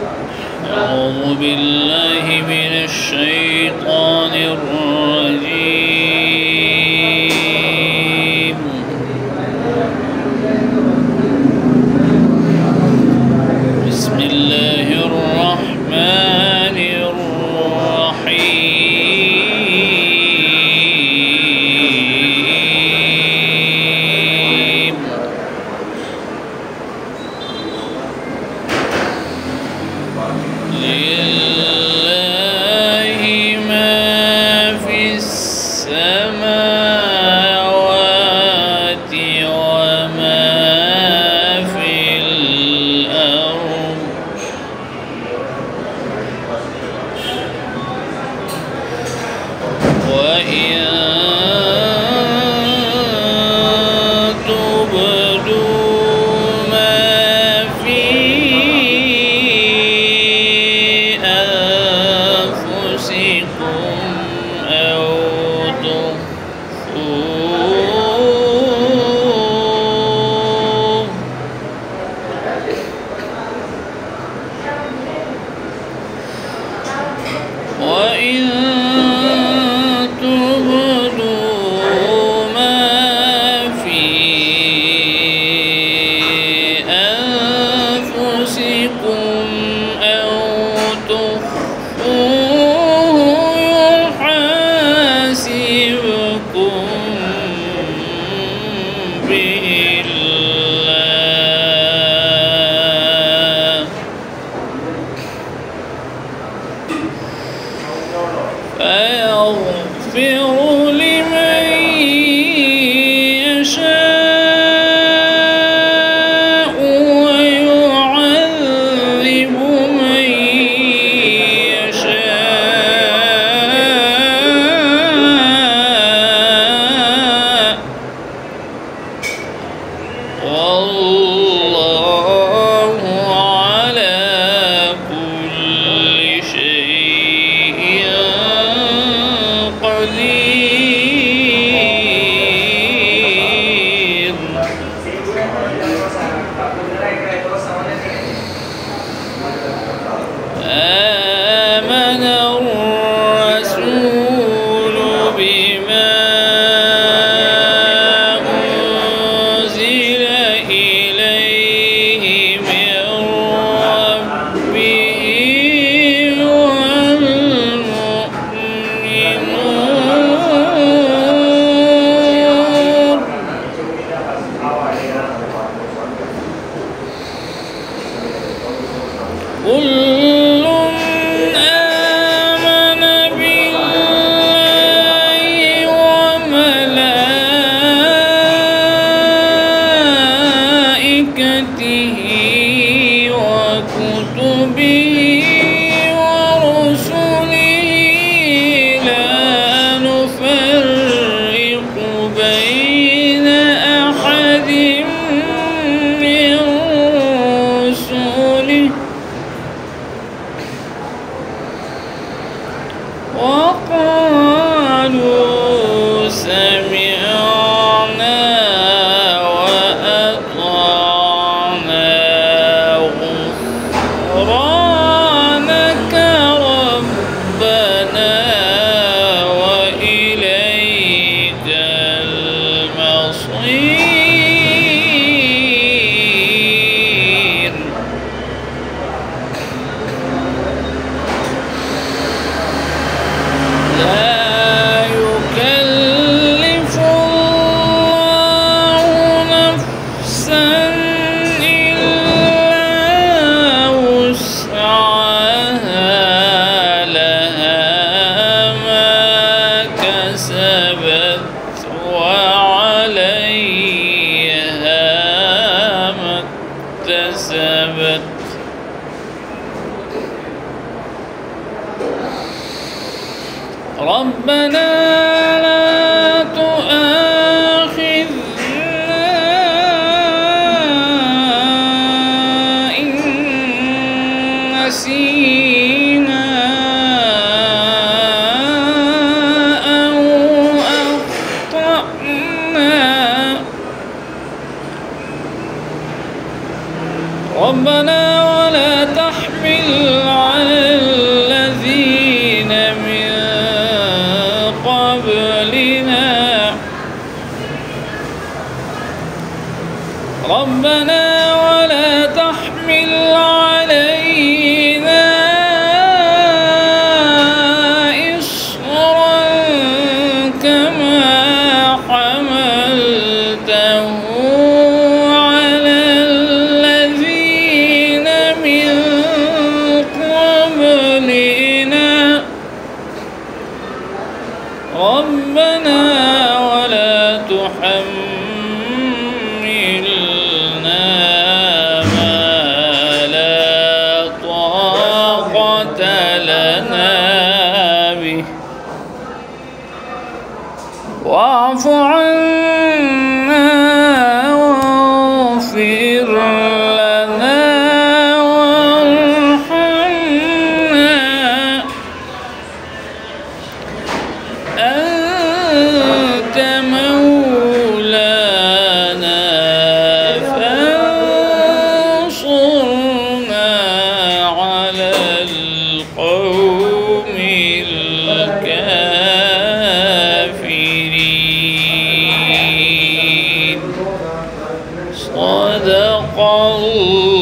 أعوذ بالله من الشيطان الرجيم. بسم الله الرحمن الرحيم. لله ما في السماوات وما في الأرض. وإن تبدوا ما في أنفسكم أو تخفوه وإن تبدوا ما في أنفسكم أو تخفوه يحاسبكم به الله فيغفر لمن يشاء ويعذب من يشاء والله على كل شيء قدير. آمن الرسول بما أنزل إليه من ربه والمؤمنون كل آمن بالله وملائكته وكتبه ورسله لا نفرق بين أحد من رسله وقالوا سمعنا وأطعنا غفرانك ربنا وإليك المصير. لا يكلف الله نفسا إلا وسعها لها ما كسبت وعليها ما اكتسبت. ربنا لا تؤاخذنا إن نسينا أو أخطأنا. ربنا ولا تحمل الكافرين. صدق الله.